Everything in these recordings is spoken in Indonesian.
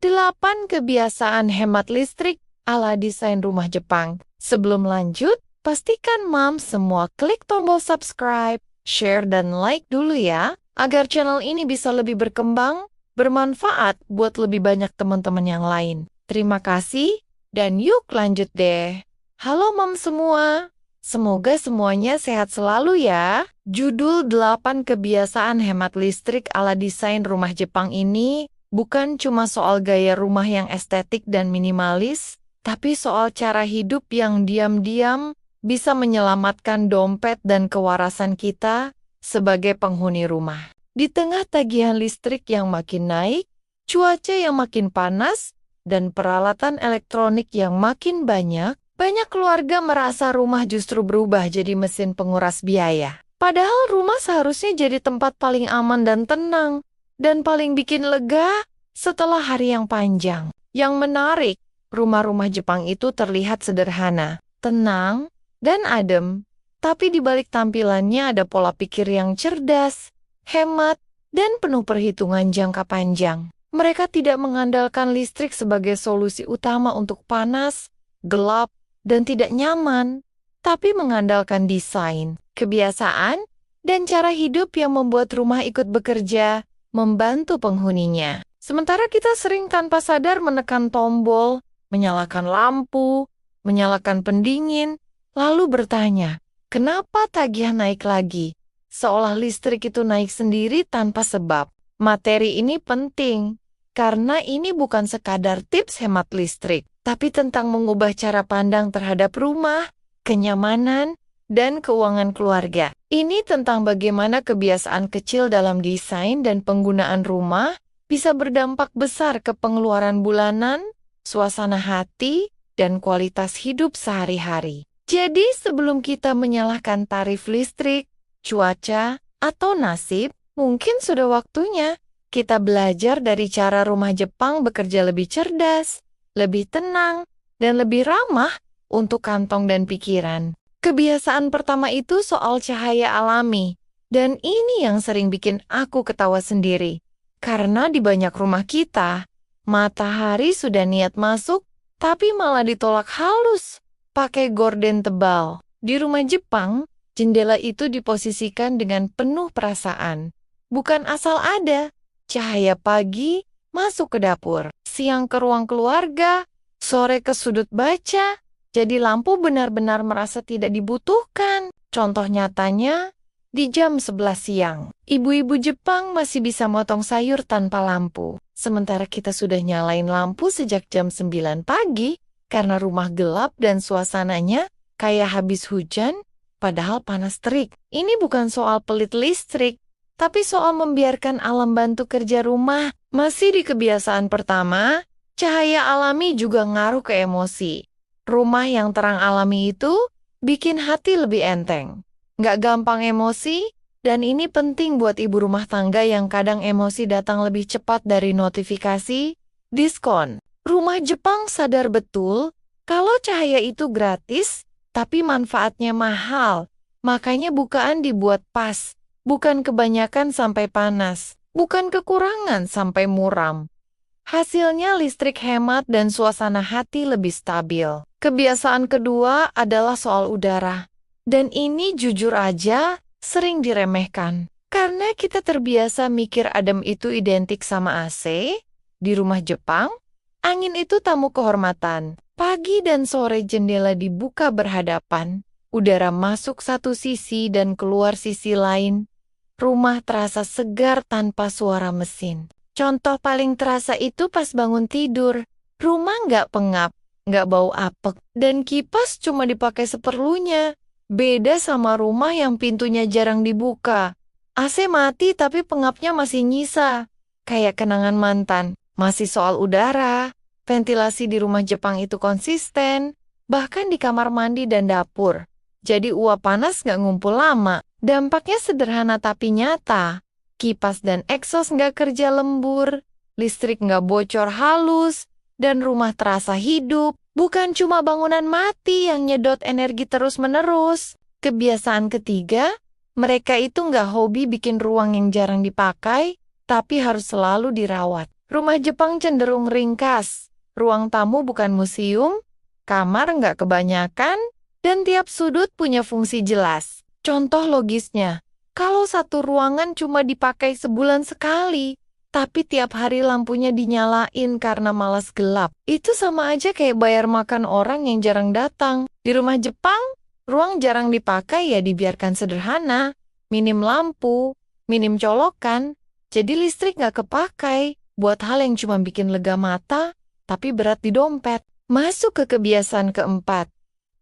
8 kebiasaan hemat listrik ala desain rumah Jepang. Sebelum lanjut, pastikan Mom semua klik tombol subscribe, share, dan like dulu ya, agar channel ini bisa lebih berkembang, bermanfaat buat lebih banyak teman-teman yang lain. Terima kasih, dan yuk lanjut deh. Halo Mom semua, semoga semuanya sehat selalu ya. Judul 8 kebiasaan hemat listrik ala desain rumah Jepang ini bukan cuma soal gaya rumah yang estetik dan minimalis, tapi soal cara hidup yang diam-diam bisa menyelamatkan dompet dan kewarasan kita sebagai penghuni rumah. Di tengah tagihan listrik yang makin naik, cuaca yang makin panas, dan peralatan elektronik yang makin banyak keluarga merasa rumah justru berubah jadi mesin penguras biaya. Padahal rumah seharusnya jadi tempat paling aman dan tenang, dan paling bikin lega setelah hari yang panjang. Yang menarik, rumah-rumah Jepang itu terlihat sederhana, tenang, dan adem. Tapi di balik tampilannya ada pola pikir yang cerdas, hemat, dan penuh perhitungan jangka panjang. Mereka tidak mengandalkan listrik sebagai solusi utama untuk panas, gelap, dan tidak nyaman, tapi mengandalkan desain, kebiasaan, dan cara hidup yang membuat rumah ikut bekerja, membantu penghuninya. Sementara kita sering tanpa sadar menekan tombol, menyalakan lampu, menyalakan pendingin, lalu bertanya, kenapa tagihan naik lagi? Seolah listrik itu naik sendiri tanpa sebab. Materi ini penting, karena ini bukan sekadar tips hemat listrik, tapi tentang mengubah cara pandang terhadap rumah, kenyamanan, dan keuangan keluarga. Ini tentang bagaimana kebiasaan kecil dalam desain dan penggunaan rumah bisa berdampak besar ke pengeluaran bulanan, suasana hati, dan kualitas hidup sehari-hari. Jadi sebelum kita menyalahkan tarif listrik, cuaca, atau nasib, mungkin sudah waktunya kita belajar dari cara rumah Jepang bekerja lebih cerdas, lebih tenang, dan lebih ramah untuk kantong dan pikiran. Kebiasaan pertama itu soal cahaya alami, dan ini yang sering bikin aku ketawa sendiri. Karena di banyak rumah kita, matahari sudah niat masuk, tapi malah ditolak halus pakai gorden tebal. Di rumah Jepang, jendela itu diposisikan dengan penuh perasaan. Bukan asal ada, cahaya pagi masuk ke dapur, siang ke ruang keluarga, sore ke sudut baca, jadi lampu benar-benar merasa tidak dibutuhkan. Contoh nyatanya, di jam 11 siang, ibu-ibu Jepang masih bisa motong sayur tanpa lampu. Sementara kita sudah nyalain lampu sejak jam 9 pagi, karena rumah gelap dan suasananya kayak habis hujan, padahal panas terik. Ini bukan soal pelit listrik, tapi soal membiarkan alam bantu kerja rumah. Masih di kebiasaan pertama, cahaya alami juga ngaruh ke emosi. Rumah yang terang alami itu bikin hati lebih enteng. Nggak gampang emosi, dan ini penting buat ibu rumah tangga yang kadang emosi datang lebih cepat dari notifikasi, diskon. Rumah Jepang sadar betul kalau cahaya itu gratis, tapi manfaatnya mahal. Makanya bukaan dibuat pas, bukan kebanyakan sampai panas, bukan kekurangan sampai muram. Hasilnya listrik hemat dan suasana hati lebih stabil. Kebiasaan kedua adalah soal udara. Dan ini jujur aja sering diremehkan. Karena kita terbiasa mikir adem itu identik sama AC, di rumah Jepang, angin itu tamu kehormatan. Pagi dan sore jendela dibuka berhadapan, udara masuk satu sisi dan keluar sisi lain. Rumah terasa segar tanpa suara mesin. Contoh paling terasa itu pas bangun tidur. Rumah nggak pengap, nggak bau apek, dan kipas cuma dipakai seperlunya. Beda sama rumah yang pintunya jarang dibuka. AC mati tapi pengapnya masih nyisa. Kayak kenangan mantan. Masih soal udara, ventilasi di rumah Jepang itu konsisten, bahkan di kamar mandi dan dapur. Jadi uap panas nggak ngumpul lama. Dampaknya sederhana tapi nyata. Kipas dan eksos nggak kerja lembur, listrik nggak bocor halus, dan rumah terasa hidup. Bukan cuma bangunan mati yang nyedot energi terus-menerus. Kebiasaan ketiga, mereka itu nggak hobi bikin ruang yang jarang dipakai, tapi harus selalu dirawat. Rumah Jepang cenderung ringkas. Ruang tamu bukan museum, kamar nggak kebanyakan, dan tiap sudut punya fungsi jelas. Contoh logisnya, kalau satu ruangan cuma dipakai sebulan sekali, tapi tiap hari lampunya dinyalain karena malas gelap, itu sama aja kayak bayar makan orang yang jarang datang. Di rumah Jepang, ruang jarang dipakai ya dibiarkan sederhana, minim lampu, minim colokan, jadi listrik nggak kepakai buat hal yang cuma bikin lega mata, tapi berat di dompet. Masuk ke kebiasaan keempat.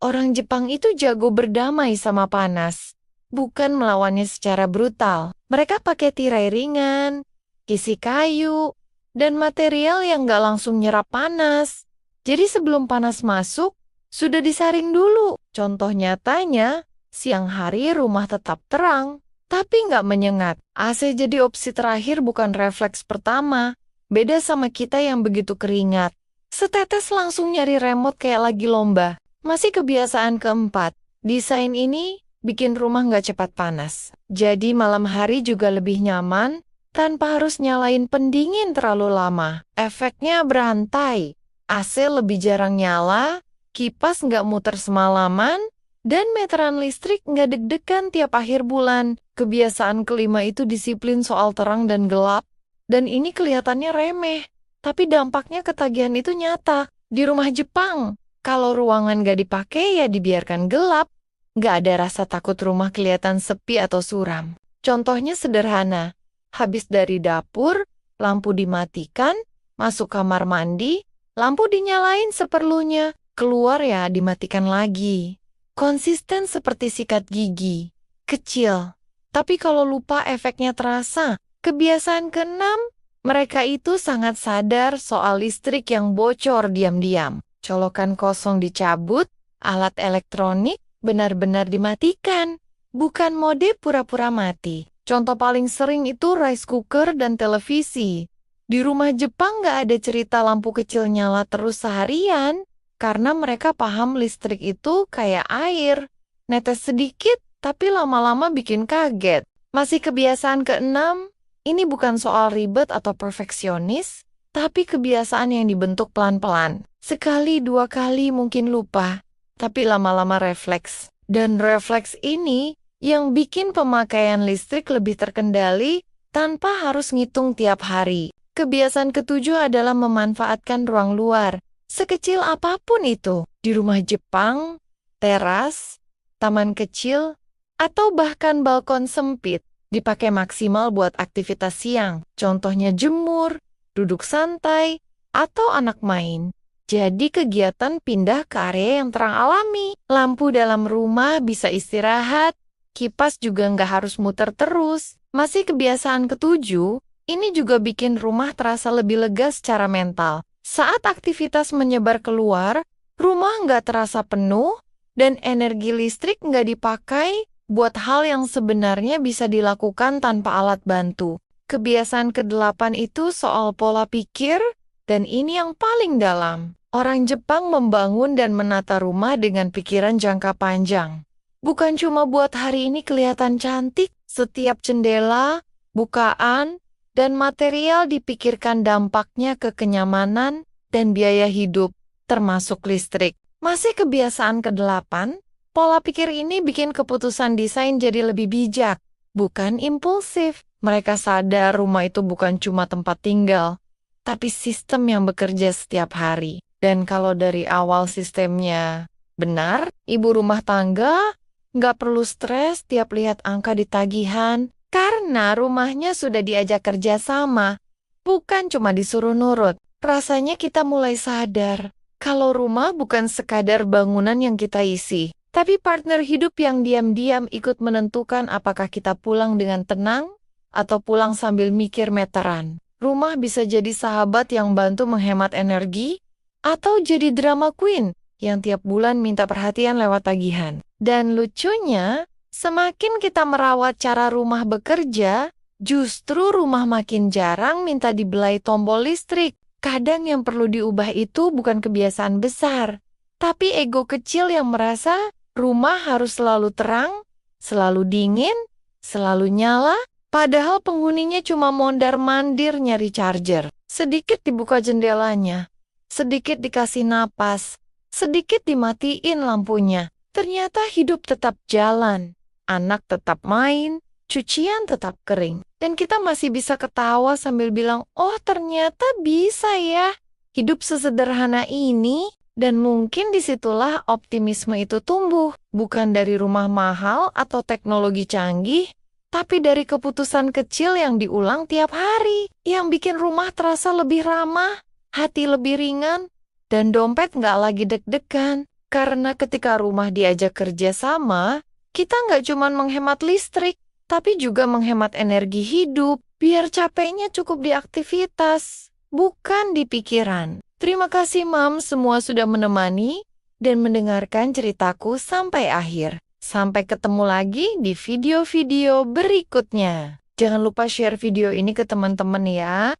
Orang Jepang itu jago berdamai sama panas, bukan melawannya secara brutal. Mereka pakai tirai ringan, kisi kayu, dan material yang nggak langsung nyerap panas. Jadi sebelum panas masuk, sudah disaring dulu. Contoh nyatanya, siang hari rumah tetap terang, tapi nggak menyengat. AC jadi opsi terakhir bukan refleks pertama. Beda sama kita yang begitu keringat. Setetes langsung nyari remote kayak lagi lomba. Masih kebiasaan keempat, desain ini bikin rumah nggak cepat panas. Jadi malam hari juga lebih nyaman, tanpa harus nyalain pendingin terlalu lama. Efeknya berantai, AC lebih jarang nyala, kipas nggak muter semalaman, dan meteran listrik nggak deg-degan tiap akhir bulan. Kebiasaan kelima itu disiplin soal terang dan gelap, dan ini kelihatannya remeh. Tapi dampaknya ketagihan itu nyata. Di rumah Jepang, kalau ruangan gak dipakai ya dibiarkan gelap. Gak ada rasa takut rumah kelihatan sepi atau suram. Contohnya sederhana. Habis dari dapur, lampu dimatikan, masuk kamar mandi, lampu dinyalain seperlunya, keluar ya dimatikan lagi. Konsisten seperti sikat gigi. Kecil. Tapi kalau lupa efeknya terasa. Kebiasaan keenam, mereka itu sangat sadar soal listrik yang bocor diam-diam. Colokan kosong dicabut, alat elektronik benar-benar dimatikan. Bukan mode pura-pura mati. Contoh paling sering itu rice cooker dan televisi. Di rumah Jepang nggak ada cerita lampu kecil nyala terus seharian, karena mereka paham listrik itu kayak air. Netes sedikit, tapi lama-lama bikin kaget. Masih kebiasaan keenam, ini bukan soal ribet atau perfeksionis, tapi kebiasaan yang dibentuk pelan-pelan. Sekali, dua kali mungkin lupa, tapi lama-lama refleks. Dan refleks ini yang bikin pemakaian listrik lebih terkendali tanpa harus ngitung tiap hari. Kebiasaan ketujuh adalah memanfaatkan ruang luar, sekecil apapun itu. Di rumah Jepang, teras, taman kecil, atau bahkan balkon sempit, dipakai maksimal buat aktivitas siang, contohnya jemur, duduk santai, atau anak main. Jadi kegiatan pindah ke area yang terang alami. Lampu dalam rumah bisa istirahat, kipas juga nggak harus muter terus. Masih kebiasaan ketujuh, ini juga bikin rumah terasa lebih lega secara mental. Saat aktivitas menyebar keluar, rumah nggak terasa penuh, dan energi listrik nggak dipakai buat hal yang sebenarnya bisa dilakukan tanpa alat bantu. Kebiasaan ke-8 itu soal pola pikir, dan ini yang paling dalam. Orang Jepang membangun dan menata rumah dengan pikiran jangka panjang. Bukan cuma buat hari ini kelihatan cantik, setiap jendela, bukaan, dan material dipikirkan dampaknya ke kenyamanan dan biaya hidup, termasuk listrik. Masih kebiasaan ke-8, pola pikir ini bikin keputusan desain jadi lebih bijak, bukan impulsif. Mereka sadar rumah itu bukan cuma tempat tinggal, tapi sistem yang bekerja setiap hari. Dan kalau dari awal sistemnya benar, ibu rumah tangga nggak perlu stres tiap lihat angka di tagihan, karena rumahnya sudah diajak kerja sama, bukan cuma disuruh nurut. Rasanya kita mulai sadar kalau rumah bukan sekadar bangunan yang kita isi, tapi partner hidup yang diam-diam ikut menentukan apakah kita pulang dengan tenang atau pulang sambil mikir meteran. Rumah bisa jadi sahabat yang bantu menghemat energi, atau jadi drama queen yang tiap bulan minta perhatian lewat tagihan. Dan lucunya, semakin kita merawat cara rumah bekerja, justru rumah makin jarang minta dibelai tombol listrik. Kadang yang perlu diubah itu bukan kebiasaan besar, tapi ego kecil yang merasa rumah harus selalu terang, selalu dingin, selalu nyala, padahal penghuninya cuma mondar-mandir nyari charger. Sedikit dibuka jendelanya, sedikit dikasih napas, sedikit dimatiin lampunya. Ternyata hidup tetap jalan, anak tetap main, cucian tetap kering. Dan kita masih bisa ketawa sambil bilang, oh ternyata bisa ya hidup sesederhana ini. Dan mungkin disitulah optimisme itu tumbuh, bukan dari rumah mahal atau teknologi canggih, tapi dari keputusan kecil yang diulang tiap hari, yang bikin rumah terasa lebih ramah, hati lebih ringan, dan dompet nggak lagi deg-degan. Karena ketika rumah diajak kerja sama, kita nggak cuma menghemat listrik, tapi juga menghemat energi hidup, biar capeknya cukup di aktivitas, bukan di pikiran. Terima kasih Mam semua sudah menemani dan mendengarkan ceritaku sampai akhir. Sampai ketemu lagi di video-video berikutnya. Jangan lupa share video ini ke teman-teman ya.